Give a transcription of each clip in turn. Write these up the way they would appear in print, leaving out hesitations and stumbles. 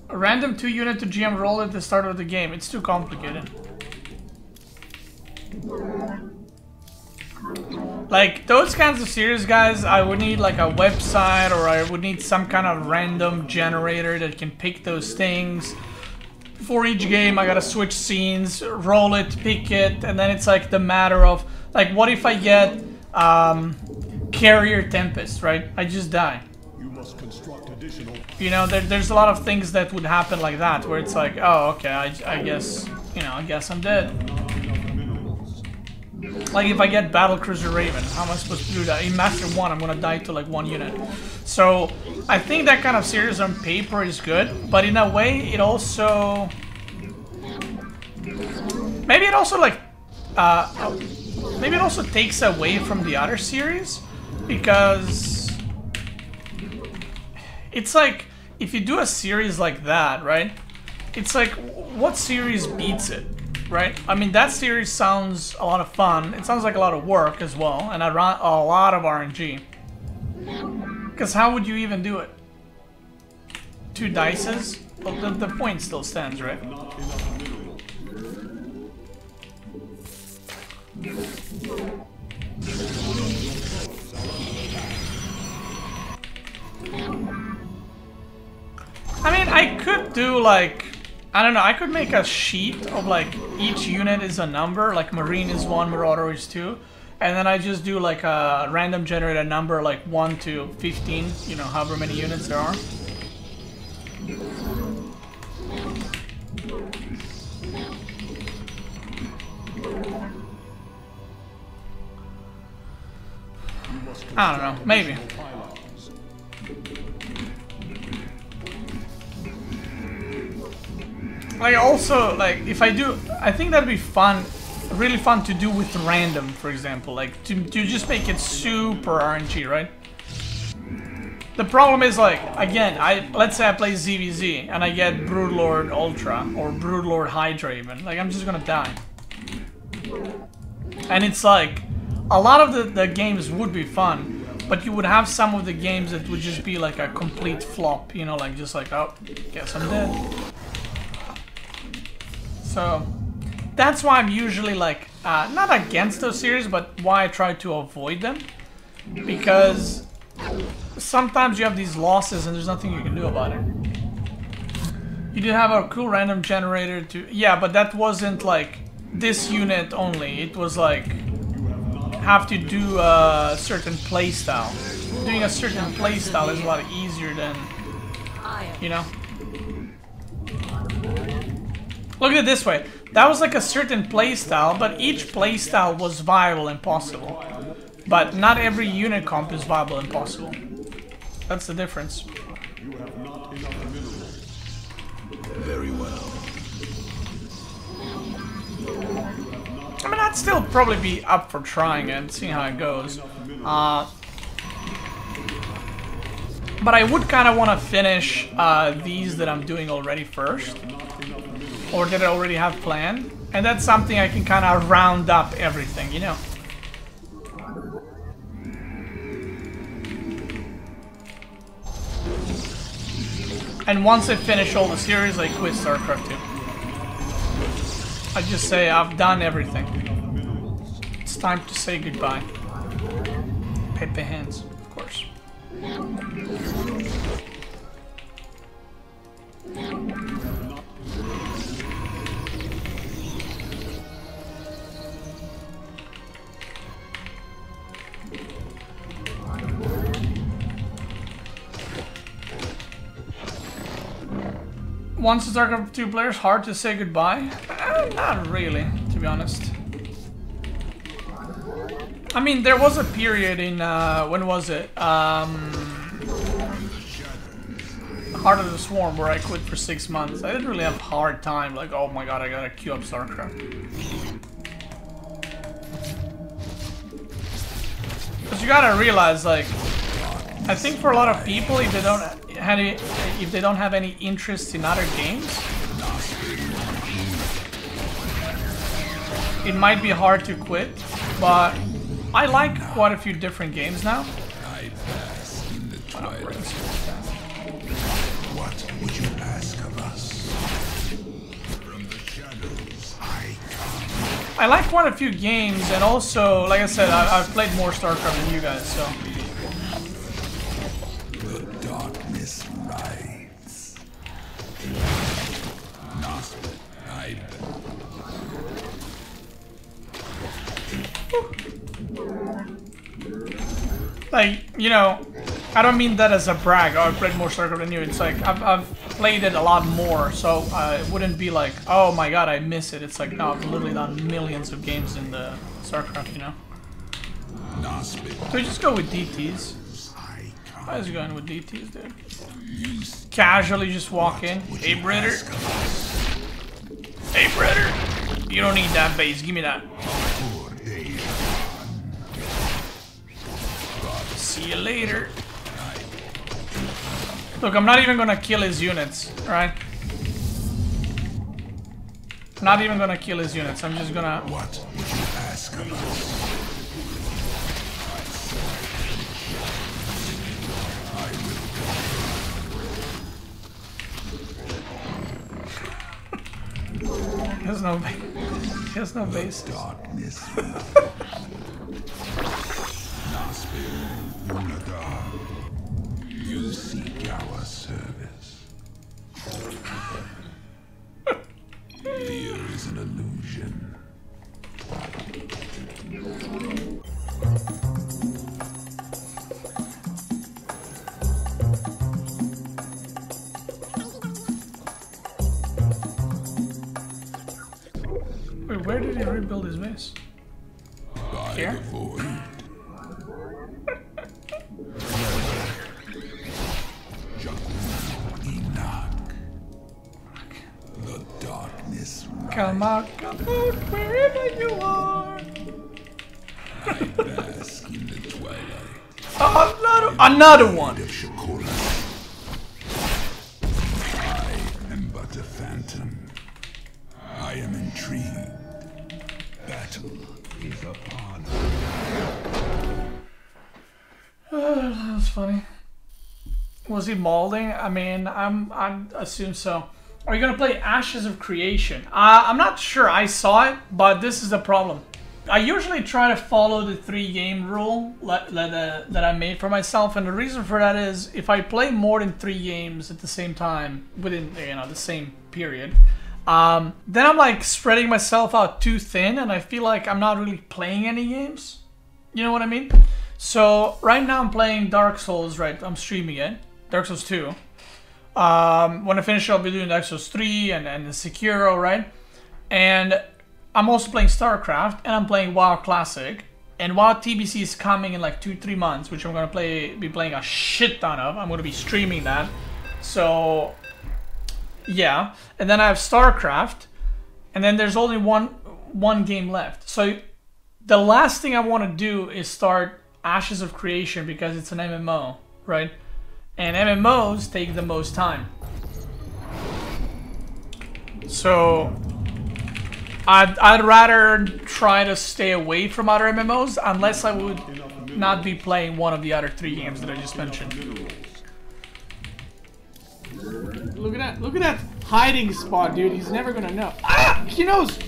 a random 2-unit to GM roll at the start of the game. It's too complicated. Like, those kinds of series, guys, I would need like a website, or I would need some kind of random generator that can pick those things. For each game, I gotta switch scenes, roll it, pick it, and then it's like the matter of, like, what if I get Carrier Tempest, right? I just die. You must construct additional. You know, there's a lot of things that would happen like that, where it's like, oh, okay, I guess, you know, I guess I'm dead. Like, if I get Battlecruiser Raven, how am I supposed to do that? In Master 1, I'm gonna die to like 1 unit. So, I think that kind of series on paper is good, but in a way, it also... Maybe it also, like... maybe it also takes away from the other series, because... It's like, if you do a series like that, right? It's like, what series beats it? Right? I mean, that series sounds a lot of fun. It sounds like a lot of work as well, and a lot of RNG. Because how would you even do it? 2 dices? Well, the point still stands, right? I mean, I could do like... I don't know, I could make a sheet of like each unit is a number, like Marine is 1, Marauder is 2, and then I just do like a random generator number like 1 to 15, you know, however many units there are. I don't know, maybe. Like, also, like, if I do, I think that'd be fun, really fun to do with random, for example, like, to just make it super RNG, right? The problem is, like, again, let's say I play ZVZ, and I get Broodlord Ultra, or Broodlord Hydra even, like, I'm just gonna die. And it's like, a lot of the games would be fun, but you would have some of the games that would just be like a complete flop, you know, like, just like, oh, guess I'm dead. So, that's why I'm usually like, not against those series, but why I try to avoid them. Because sometimes you have these losses and there's nothing you can do about it. You did have a cool random generator to... Yeah, but that wasn't like this unit only. It was like, have to do a certain playstyle. Doing a certain playstyle is a lot easier than, you know? Look at it this way, that was like a certain playstyle, but each playstyle was viable and possible. But not every unit comp is viable and possible. That's the difference. You have not enough minerals. Very well. I mean, I'd still probably be up for trying and seeing how it goes. But I would kind of want to finish these that I'm doing already first. Or that I already have planned. And that's something I can kind of round up everything, you know? And once I finish all the series, I quit StarCraft 2. I just say, I've done everything. It's time to say goodbye. Pepe hands, of course. Once the StarCraft 2 players, hard to say goodbye? Not really, to be honest. I mean, there was a period in, when was it? Heart of the Swarm, where I quit for 6 months. I didn't really have a hard time, like, oh my god, I gotta queue up StarCraft. Because you gotta realize, like, I think for a lot of people, if they don't have any interest in other games, it might be hard to quit, but I like quite a few different games now. I pass in the twilight. What would you ask I like quite a few games, and also, like I said, I've played more StarCraft than you guys, so. The darkness rides. Like, you know, I don't mean that as a brag. Oh, I played more StarCraft than you. It's like I've played it a lot more, so it wouldn't be like, oh my god, I miss it. It's like, no, I've literally done millions of games in the StarCraft, you know. So we just go with DTs. I was going with DTs, dude. Casually just walk in. Hey, Britter. Hey, Britter. You don't need that base. Give me that. See you later. Look, I'm not even gonna kill his units, right? Not even gonna kill his units. I'm just gonna. What would you ask of us? There's no base. There's no base. Darkness. You seek our service. Fear is an illusion. Wait, where did he rebuild his base? By Here? the void. The darkness Come out, wherever you are. I bask in the twilight. Oh, another one. Of Shakura. I am but a phantom. I am intrigued. Battle is upon us. That was funny. Was he molding? I mean, I assume so. Are you gonna play Ashes of Creation? I'm not sure. I saw it, but this is the problem. I usually try to follow the 3-game rule that I made for myself, and the reason for that is if I play more than 3 games at the same time within the same period, then I'm like spreading myself out too thin, and I feel like I'm not really playing any games. You know what I mean? So right now I'm playing Dark Souls. Right, I'm streaming it. Dark Souls 2. When I finish, I'll be doing Dark Souls 3 and the Sekiro, right? And I'm also playing StarCraft, and I'm playing WoW Classic. And WoW TBC is coming in like 2-3 months, which I'm gonna be playing a shit ton of. I'm gonna be streaming that. So yeah, and then I have StarCraft, and then there's only one game left. So the last thing I want to do is start Ashes of Creation because it's an MMO, right? And MMOs take the most time. So I'd rather try to stay away from other MMOs unless I would not be playing one of the other 3 games that I just mentioned. Look at that hiding spot, dude. He's never gonna know. Ah! He knows!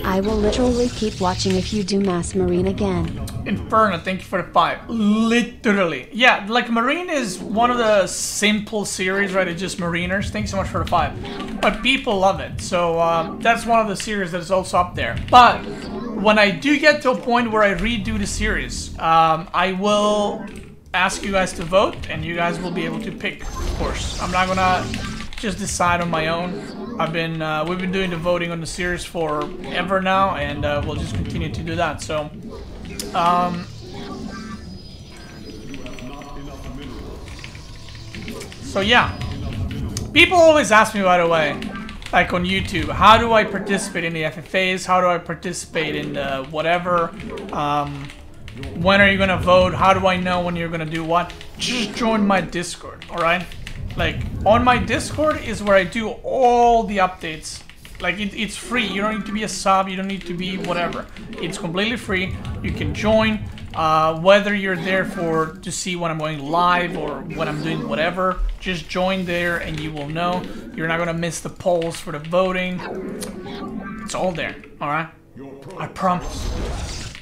I will literally keep watching if you do Mass Marine again. Inferno, thank you for the 5. Literally. Yeah, like Marine is one of the simple series, right? It's just Mariners. Thanks so much for the 5. But people love it. So that's one of the series that is also up there. But when I do get to a point where I redo the series, I will ask you guys to vote, and you guys will be able to pick, of course. I'm not gonna just decide on my own. We've been doing the voting on the series forever now, and we'll just continue to do that. So, yeah. People always ask me, by the way, like on YouTube, how do I participate in the FFAs? How do I participate in the whatever? When are you gonna vote? How do I know when you're gonna do what? Just join my Discord, alright? Like, on my Discord is where I do all the updates. Like, it's free. You don't need to be a sub. You don't need to be whatever. It's completely free. You can join. Whether you're there to see when I'm going live or when I'm doing whatever, just join there and you will know. You're not going to miss the polls for the voting. It's all there, alright? I promise.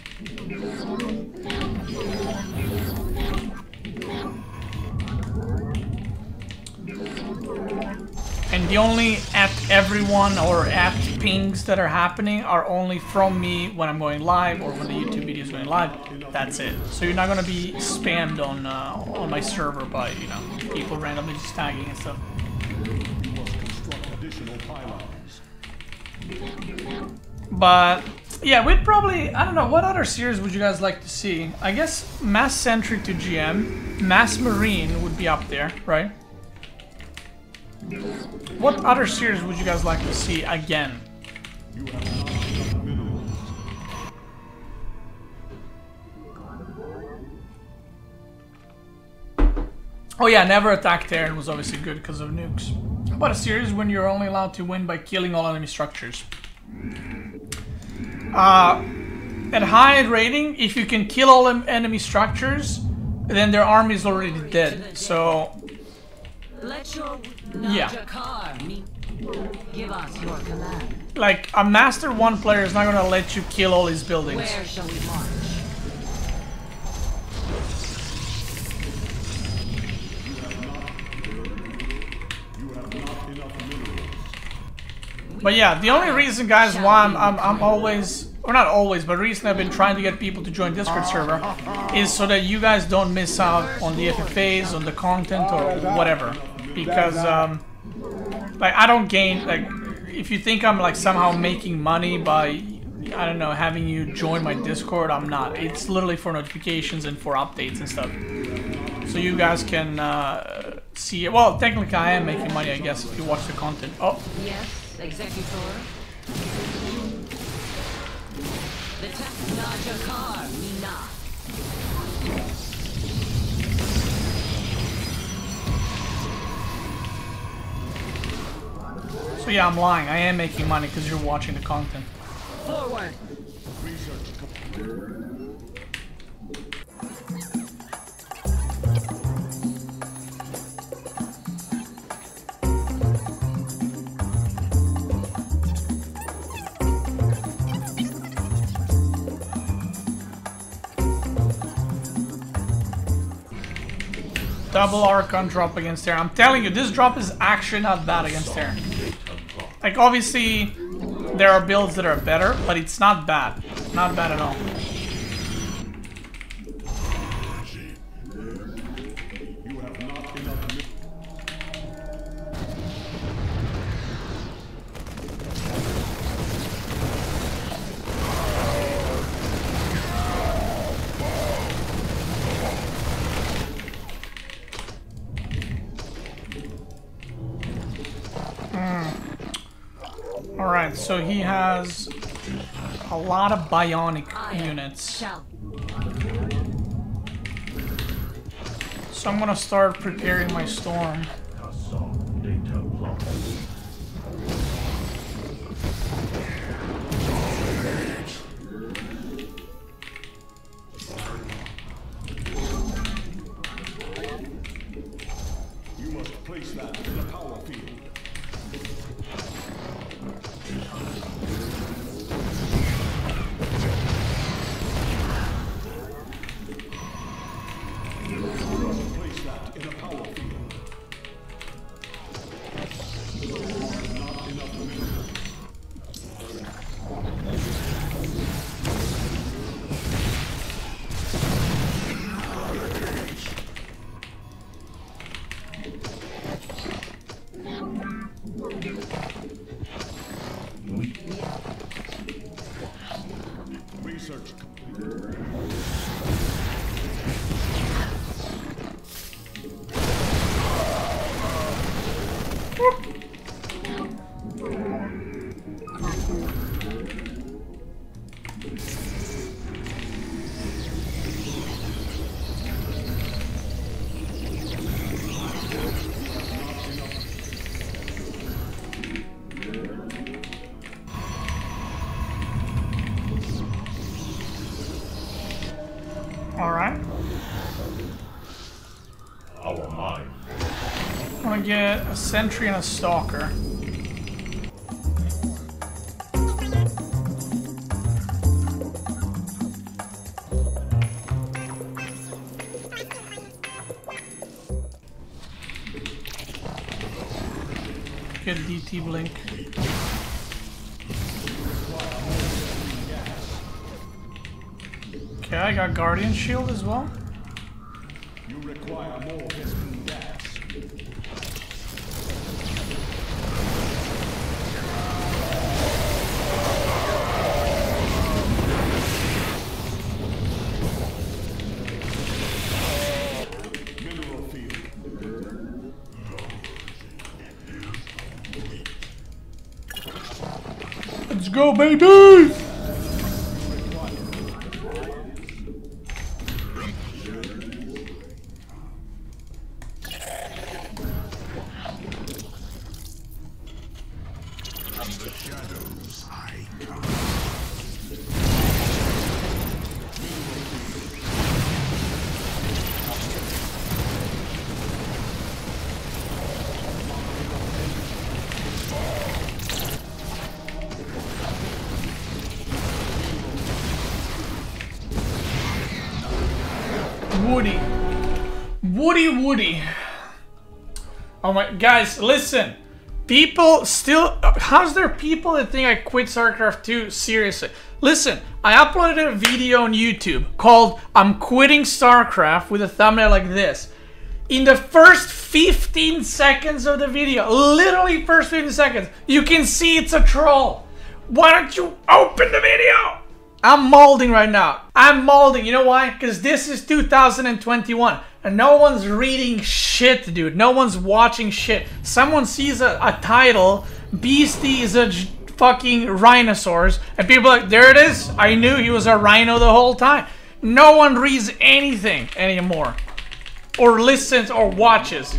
And the only at everyone or at pings that are happening are only from me when I'm going live or when the YouTube video is going live. That's it. So you're not gonna be spammed on my server by, you know, people randomly just tagging and stuff. You must construct additional pylons. But yeah, we'd probably, I don't know, what other series would you guys like to see? I guess Mass Sentry to GM, Mass Marine would be up there, right? What other series would you guys like to see again? You have not enough minerals. Oh yeah, Never Attack Terran was obviously good because of nukes. How about a series when you're only allowed to win by killing all enemy structures? At high rating, if you can kill all enemy structures, then their army is already dead. So yeah. Give us your command. Like, a Master 1 player is not gonna let you kill all his buildings. Where shall we march? You have not enough minerals. But yeah, the only reason, guys, why I'm always, or not always, but recently I've been trying to get people to join Discord server is so that you guys don't miss out on the FFAs, on the content, or whatever. Because, like, I don't gain, like, if you think I'm, like, somehow making money by, I don't know, having you join my Discord, I'm not. It's literally for notifications and for updates and stuff. So you guys can see it. Well, technically I am making money, I guess, if you watch the content. Oh. Yes, Executor. The Najakar Mina. So yeah, I'm lying. I am making money because you're watching the content. Forward. Double Archon drop against Terran. I'm telling you, this drop is actually not bad against Terran. Like, obviously, there are builds that are better, but it's not bad. Not bad at all. You have not enough minerals. Alright, so he has a lot of bionic units. So I'm gonna start preparing my storm. You must place that in the power field. Research complete. Alright. Our mind. I'm gonna get a sentry and a stalker. get DT blink. Okay, I got Guardian Shield as well. You require more Vespene gas. Mineral field. Let's go, baby! Woody. Woody. Oh my, guys, listen. People still, how's there people that think I quit StarCraft 2? Seriously. Listen, I uploaded a video on YouTube called I'm Quitting StarCraft with a thumbnail like this. In the first 15 seconds of the video, literally first 15 seconds, you can see it's a troll. Why don't you open the video? I'm molding right now. I'm molding. You know why? Because this is 2021 and no one's reading shit, dude. No one's watching shit. Someone sees a title, Beasty is a fucking rhinoceros, and people are like, there it is. I knew he was a rhino the whole time. No one reads anything anymore, or listens or watches.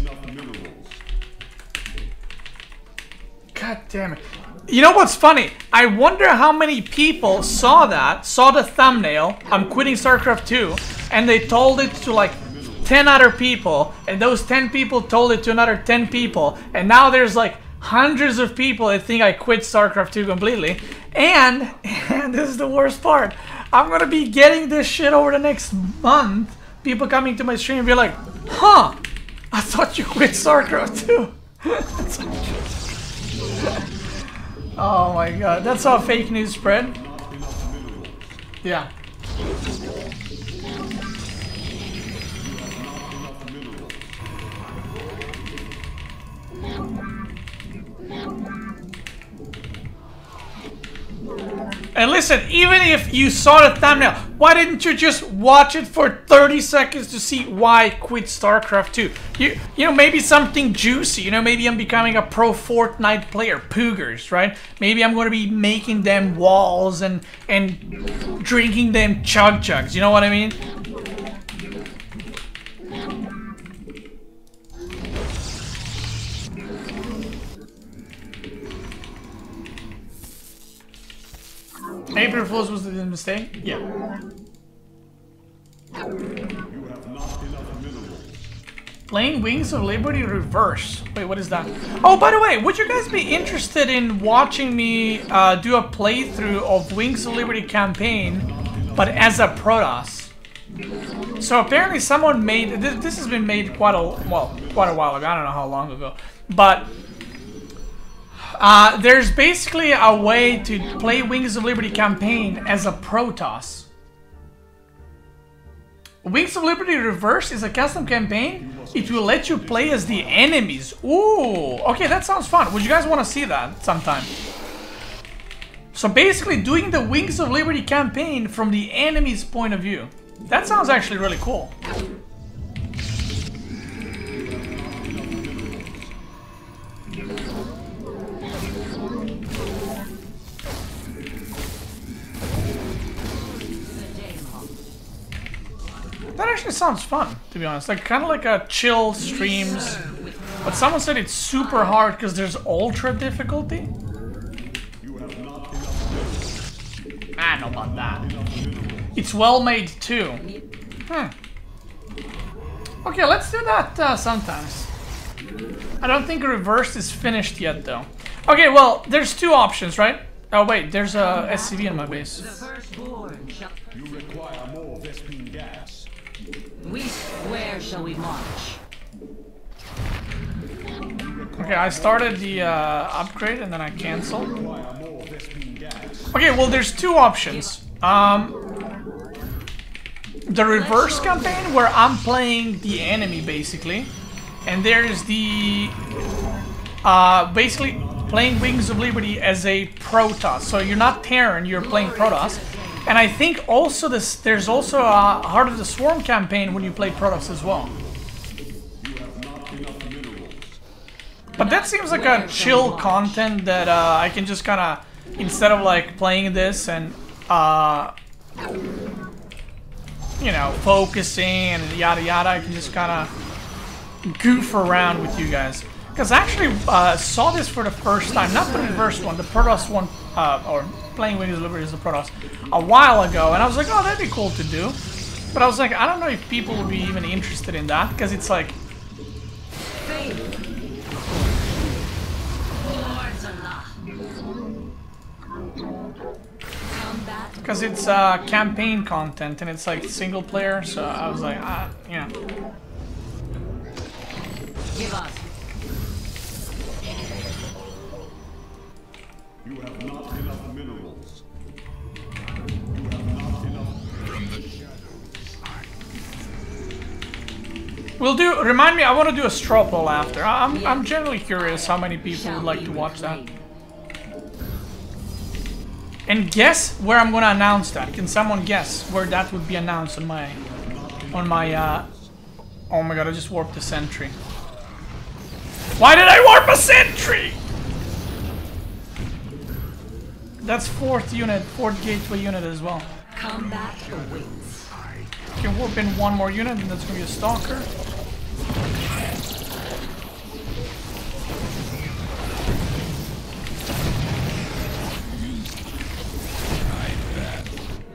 God damn it. You know what's funny? I wonder how many people saw the thumbnail, I'm quitting StarCraft 2, and they told it to like 10 other people, and those 10 people told it to another 10 people, and now there's like hundreds of people that think I quit StarCraft 2 completely, and this is the worst part, I'm gonna be getting this shit over the next month, people coming to my stream and be like, huh, I thought you quit StarCraft 2. Oh my god, that's how fake news spread. Yeah. And listen, even if you saw the thumbnail, why didn't you just watch it for 30 seconds to see why I quit StarCraft 2? You know, maybe something juicy, you know, maybe I'm becoming a pro Fortnite player, Poogers, right? Maybe I'm going to be making them walls and drinking them chug chugs, you know what I mean? April Fools was the mistake? Yeah. You have not enough minerals. Playing Wings of Liberty Reverse. Wait, what is that? Oh, by the way, would you guys be interested in watching me do a playthrough of Wings of Liberty campaign, but as a Protoss? So apparently someone made, this has been made quite a while ago, I don't know how long ago, but there's basically a way to play Wings of Liberty campaign as a Protoss. Wings of Liberty Reverse is a custom campaign. It will let you play as the enemies. Ooh, okay, that sounds fun. Would you guys want to see that sometime? So basically doing the Wings of Liberty campaign from the enemy's point of view. That sounds actually really cool. That actually sounds fun, to be honest. Like, kind of like a chill streams. But someone said it's super hard because there's ultra difficulty. I don't know about that. It's well made too. Okay, let's do that sometimes. I don't think Reversed is finished yet, though. Okay, well, there's two options, right? Oh wait, there's a SCV in my base. You require more Vespene gas. Where shall we march? Okay, I started the upgrade and then I canceled. Okay, well, there's two options. The reverse campaign, where I'm playing the enemy, basically. And there's the... basically playing Wings of Liberty as a Protoss. So you're not Terran, you're playing Protoss. And I think also there's also a Heart of the Swarm campaign when you play Protoss as well. But that seems like a chill content that I can just kind of, instead of like playing this and, you know, focusing and yada yada, I can just kind of goof around with you guys. Because I actually saw this for the first time, not the reverse one, the Protoss one, or playing Wings of Liberty as a Protoss, a while ago, and I was like, oh, that'd be cool to do. But I was like, I don't know if people would be even interested in that, because it's like... Because it's campaign content, and it's like single player, so I was like, yeah. Give us. You have not enough minerals. You have not enough from the shadows. We'll do. Remind me. I want to do a straw poll after. I'm generally curious how many people would like to watch that. And guess where I'm gonna announce that. Can someone guess where that would be announced on my oh my god, I just warped a sentry. Why did I warp a sentry? That's fourth gateway unit as well. Combat awaits. You can warp in one more unit and that's gonna be a stalker.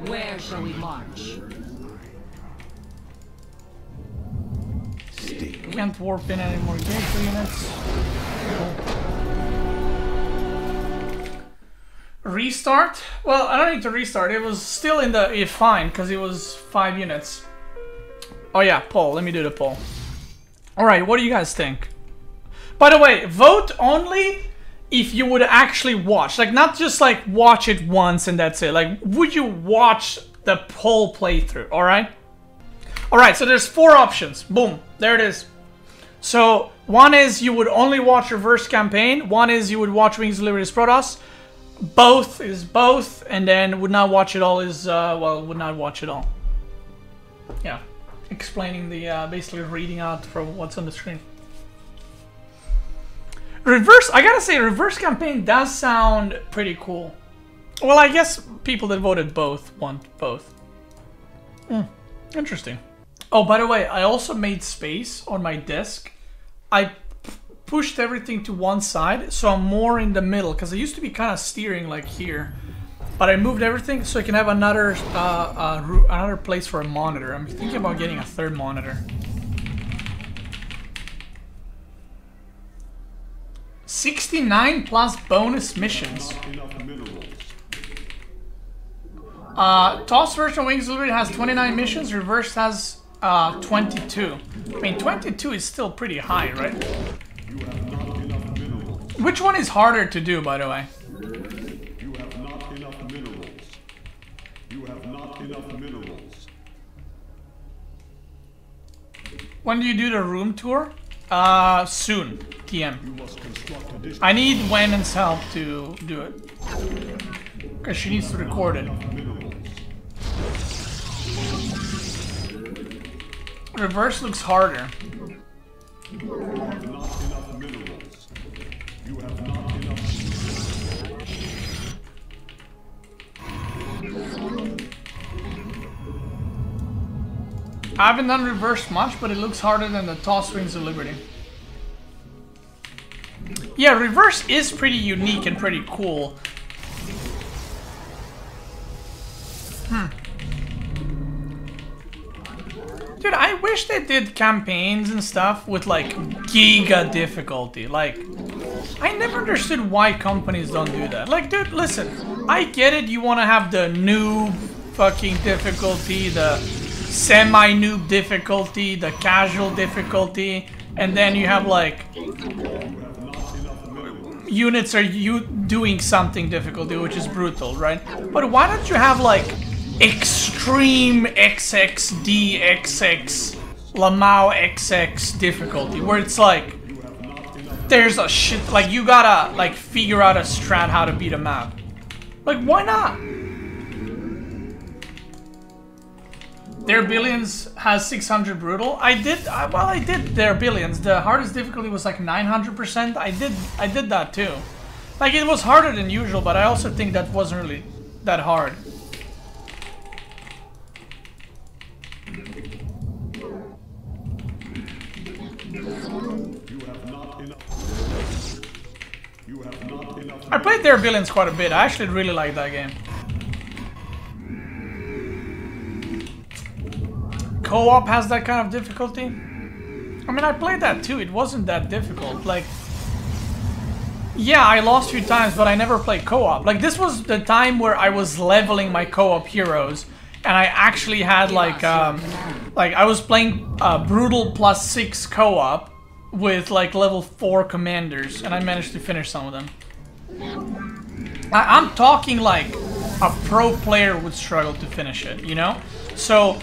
Where shall we march? Can't warp in any more gateway units. Restart? Well, I don't need to restart. It was still in the fine because it was 5 units. Oh yeah, poll. Let me do the poll. Alright, what do you guys think? By the way, vote only if you would actually watch. Like, not just like watch it once and that's it. Like, would you watch the whole playthrough? Alright? Alright, so there's 4 options. Boom. There it is. So, one is you would only watch reverse campaign. One is you would watch Wings of Liberty's Protoss. Both is both. And then would not watch it all is, well, would not watch it all. Yeah. Explaining the, basically reading out from what's on the screen. Reverse, I gotta say, reverse campaign does sound pretty cool. Well, I guess people that voted both want both. Interesting. Oh, by the way, I also made space on my desk. I pushed everything to one side, so I'm more in the middle, because I used to be kind of steering like here. But I moved everything so I can have another another place for a monitor. I'm thinking about getting a 3rd monitor. 69 plus bonus missions. Toss version of Wings of Liberty has 29 missions, reverse has 22. I mean, 22 is still pretty high, right? Which one is harder to do, by the way? You have not enough minerals. You have not enough minerals. When do you do the room tour? Soon. TM. You must construct additional I need Wenon's help to do it. Because she needs to record it. minerals. Reverse looks harder. You have not enough minerals. You have not enough. I haven't done reverse much, but it looks harder than the Toss Wings of Liberty. Yeah, reverse is pretty unique and pretty cool. Dude, I wish they did campaigns and stuff with like giga difficulty. Like, I never understood why companies don't do that. Like, dude, listen, I get it, you want to have the noob fucking difficulty, the semi-noob difficulty, the casual difficulty, and then you have like units are you doing something difficulty, which is brutal, right? But why don't you have like extreme XXD XX Lamau XX difficulty, where it's like there's a shit, like you gotta like figure out a strat how to beat a map. Like, why not? Their Billions has 600 brutal. I did Their Billions. The hardest difficulty was like 900%. I did that too. Like, it was harder than usual, but I also think that wasn't really that hard. I played Their Billions quite a bit. I actually really like that game. Co-op has that kind of difficulty. I mean, I played that too. It wasn't that difficult. Like, yeah, I lost a few times, but I never played co-op. Like, this was the time where I was leveling my co-op heroes, and I actually had like I was playing Brutal +6 co-op with like level 4 commanders, and I managed to finish some of them. I'm talking like a pro player would struggle to finish it, you know? So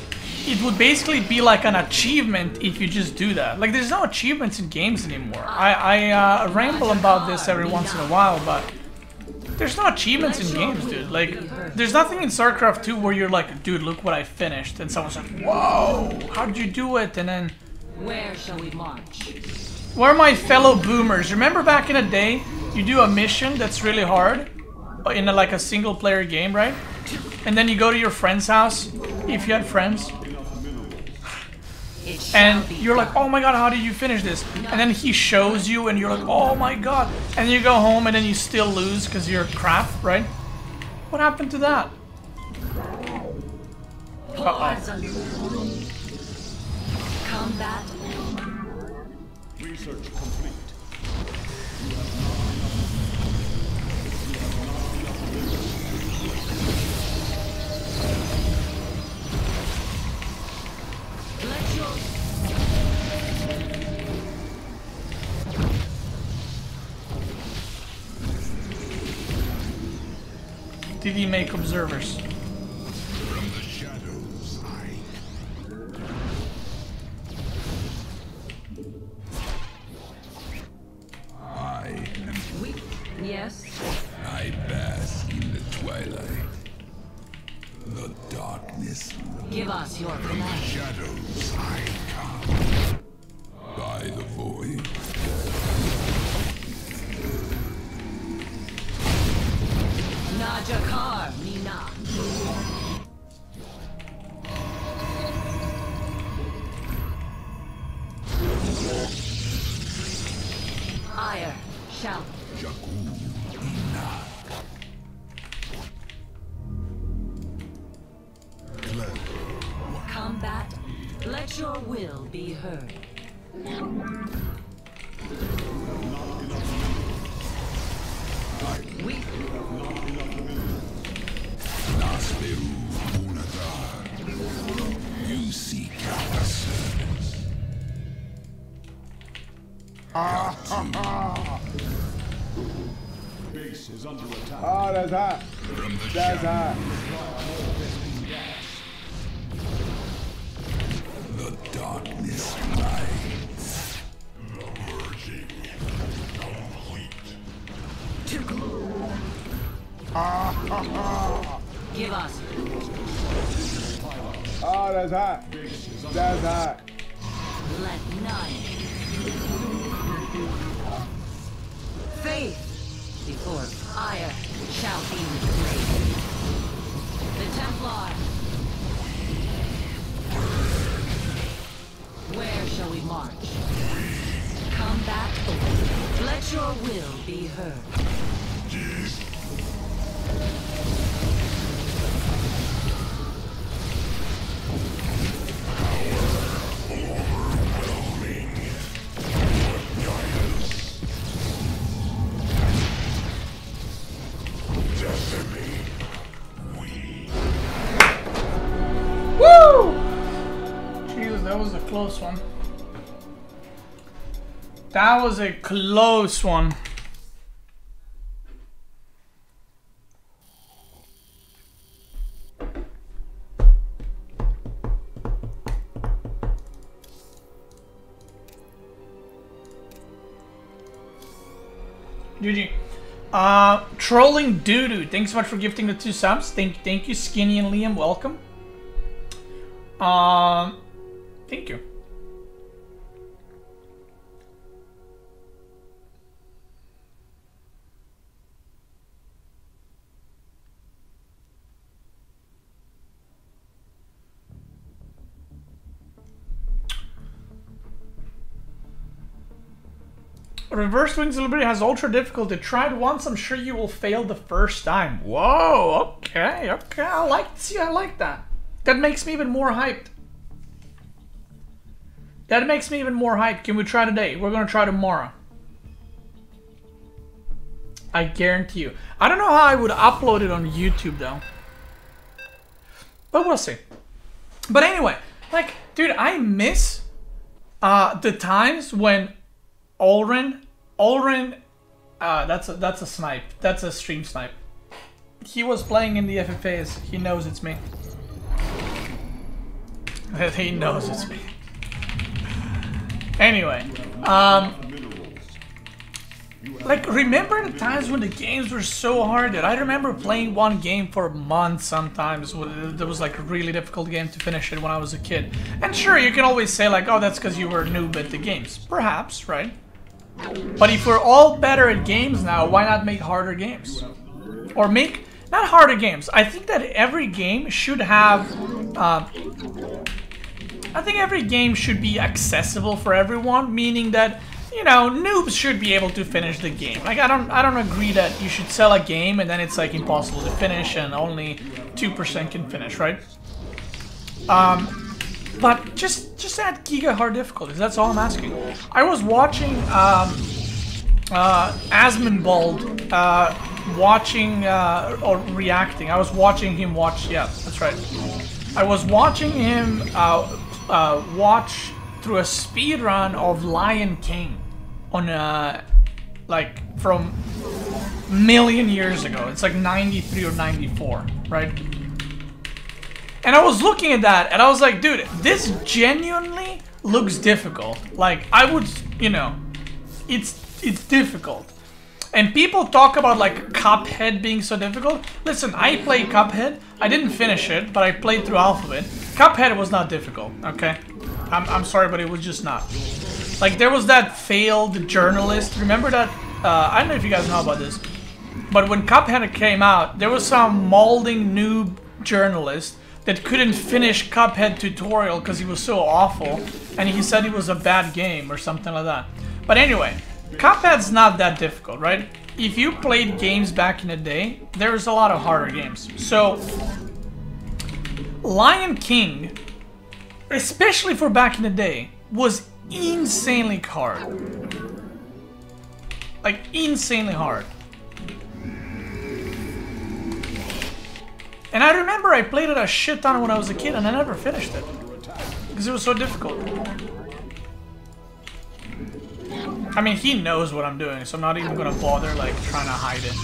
it would basically be like an achievement if you just do that. Like, there's no achievements in games anymore. I ramble about this every once in a while, but there's no achievements in games, dude. Like, there's nothing in StarCraft 2 where you're like, dude, look what I finished, and someone's like, whoa, how did you do it? And then, Where shall we march? where are my fellow boomers? Remember back in the day, you do a mission that's really hard in like a single player game, right? And then you go to your friend's house, if you had friends, and you're like, oh my god, how did you finish this? And then he shows you and you're like, oh my god. And you go home and then you still lose because you're crap, right? What happened to that? Combat. Research complete. Let your Did he make observers? From the shadows, I am. yes. I bask in the twilight. The darkness. Give us your command. Shadows, I come. By the void. Najakar Mina. Ire shall combat. Let your will be heard. We You seek out a service. Base is under attack. Oh, that's hot. From the That's shadows, hot. the darkness rides. The purging complete. give us Oh, that's hot. That's hot. let none. Faith before ire shall be great. The Templar. Where shall we march? Combat over. Let your will be heard. Woo! Jesus, that was a close one. That was a close one. GG. Trolling Doodoo, thanks so much for gifting the 2 subs. Thank you, Skinny and Liam. Welcome. Thank you. Reverse Wings of Liberty has ultra difficulty. Try it once, I'm sure you will fail the first time. Whoa, okay, I like that. That makes me even more hyped. Can we try today? We're gonna try tomorrow. I guarantee you. I don't know how I would upload it on YouTube though. But we'll see. But anyway, like, dude, I miss the times when Ulrin, that's a snipe. That's a stream snipe. He was playing in the FFAs. He knows it's me. He knows it's me. Anyway, like, remember the times when the games were so hard that I remember playing one game for months sometimes. There was like a really difficult game to finish it when I was a kid. And sure, you can always say like, oh, that's because you were a noob at the games. Perhaps, right? But if we're all better at games now, why not make harder games? Or make, not harder games. I think that every game should have, I think every game should be accessible for everyone, meaning that, you know, noobs should be able to finish the game. Like, I don't agree that you should sell a game and then it's like impossible to finish and only 2% can finish, right? But just add giga hard difficulties. That's all I'm asking. I was watching Asmonbald watching or reacting. I was watching him watch. Yeah, that's right. I was watching him watch through a speed run of Lion King on like from a million years ago. It's like 93 or 94, right? And I was looking at that, and I was like, dude, this genuinely looks difficult. Like, I would, you know, it's difficult. And people talk about, like, Cuphead being so difficult. Listen, I played Cuphead. I didn't finish it, but I played through Alphabet. Cuphead was not difficult, okay? I'm sorry, but it was just not. Like, there was that failed journalist. Remember that? I don't know if you guys know about this. But when Cuphead came out, there was some molding noob journalist that couldn't finish Cuphead tutorial because he was so awful, and he said it was a bad game or something like that. But anyway, Cuphead's not that difficult, right? If you played games back in the day, there's a lot of harder games. So, Lion King, especially for back in the day, was insanely hard. Like, insanely hard. And I remember I played it a shit ton when I was a kid and I never finished it. Because it was so difficult. I mean, he knows what I'm doing, so I'm not even gonna bother, like, trying to hide it.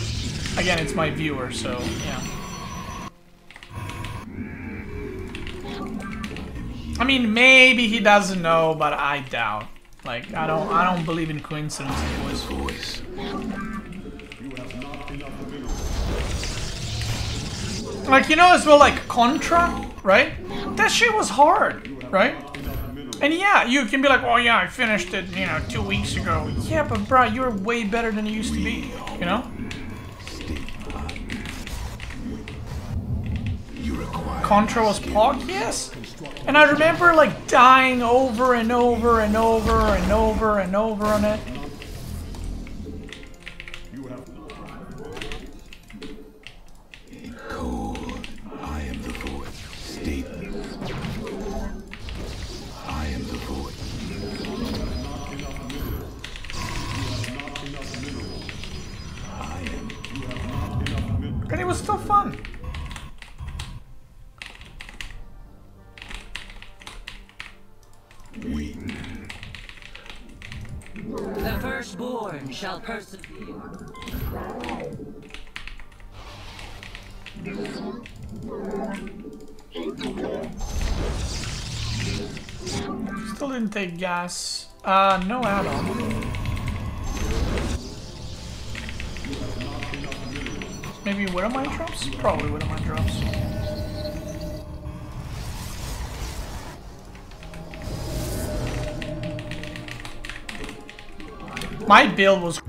Again, it's my viewer, so, yeah. I mean, maybe he doesn't know, but I doubt. Like, I don't believe in coincidences, boys. Like, you know as well, like, Contra, right? That shit was hard, right? And yeah, you can be like, oh yeah, I finished it, you know, 2 weeks ago. Yeah, but bro, you're way better than you used to be, you know? Contra was POG, yes. And I remember, like, dying over and over and over and over and over on it. And it was still fun. The firstborn shall persevere. Still didn't take gas. No add-on. Maybe Widowmine drops? Probably Widowmine drops. My build was...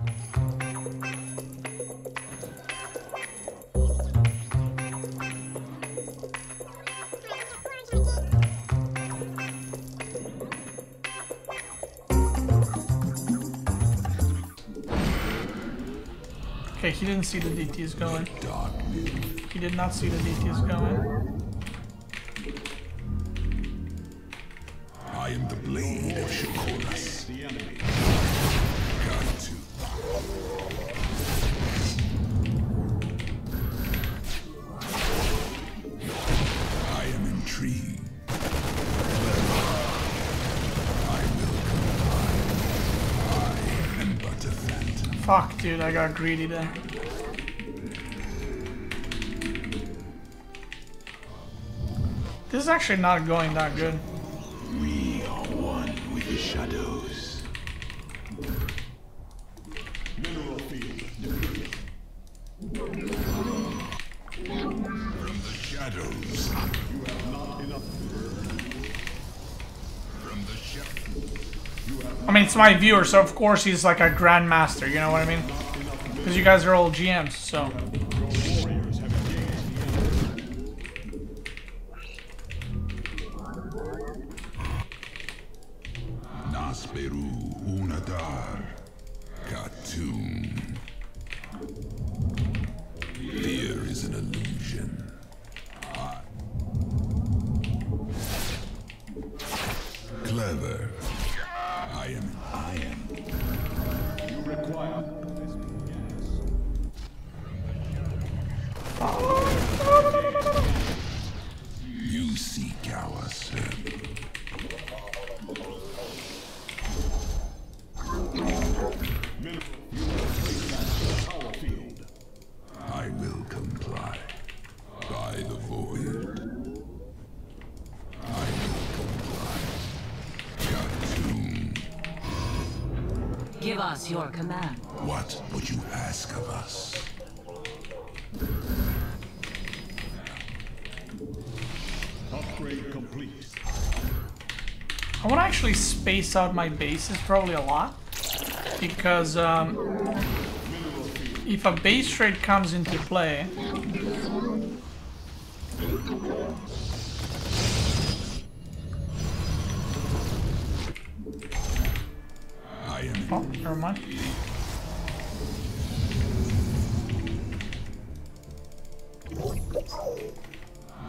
Okay, he didn't see the DTs going. He did not see the DTs going. I am the blade of Shakoras. The enemy. Got to. I am intrigued. I will comply. I am but a phantom. Fuck, dude, I got greedy there. This is actually not going that good. We are one with the shadows. Mineral field. From the shadows. You have not enough. From the shadows. I mean, it's my viewer, so of course he's like a Grandmaster, you know what I mean? Because you guys are all GMs, so... Warriors have engaged the enemy. Nasperu Unadar Khatum. Fear is an illusion. Clever. I am. You require. You seek our service. Power field. I will comply. By the void. I will comply. Khatum. Give us your command. What would you ask of us? Upgrade complete. I want to actually space out my bases probably a lot. Because, if a base trade comes into play... I am. Oh, never mind.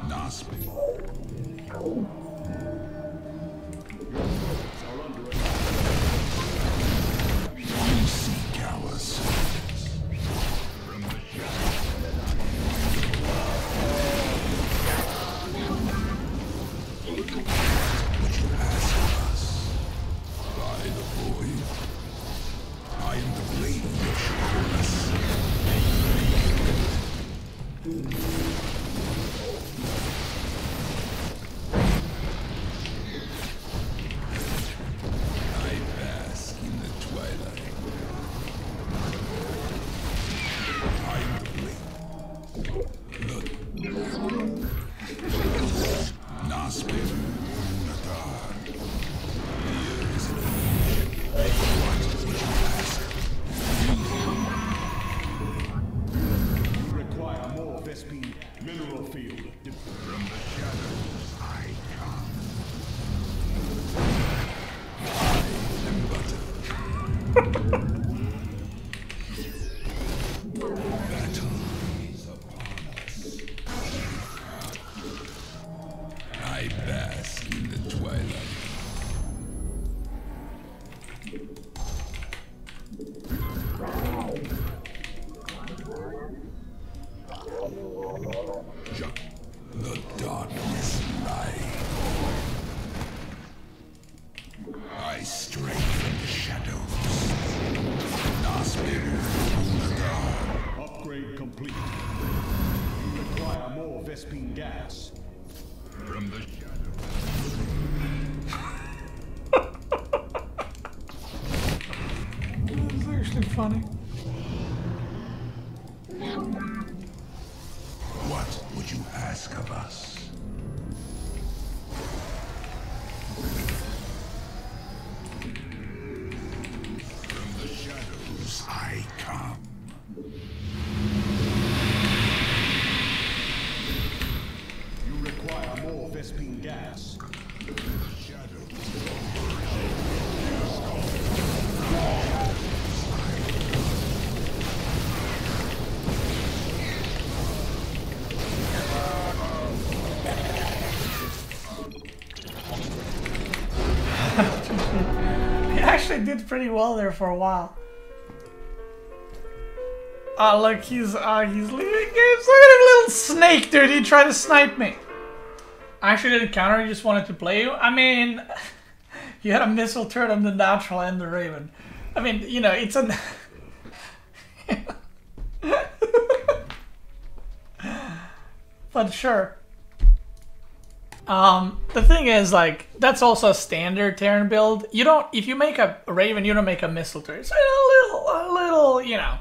Naspi. You seek our service. From the shadows. What you ask of us? By the void. I am the blade of Shakoras. I bask in the twilight. I am the blade. Nasper Nadar. Here is an illusion. What would you ask? You require more Vespine mineral field. From the shadows I come. I am but a battle is upon us. I bask in the twilight. The darkness lies. I stray from the shadows. Nasperu Unadar. Upgrade complete. You require more Vespine gas. From the shadows. That's actually funny. actually did pretty well there for a while. Oh, look, he's leaving games. Look at him, little snake, dude. He tried to snipe me. I actually didn't counter, he just wanted to play you. I mean, you had a missile turret on the natural and the Raven. I mean, you know, it's a... But sure. The thing is, like, that's also a standard Terran build. You don't, if you make a Raven, you don't make a missile turret. So a little, you know,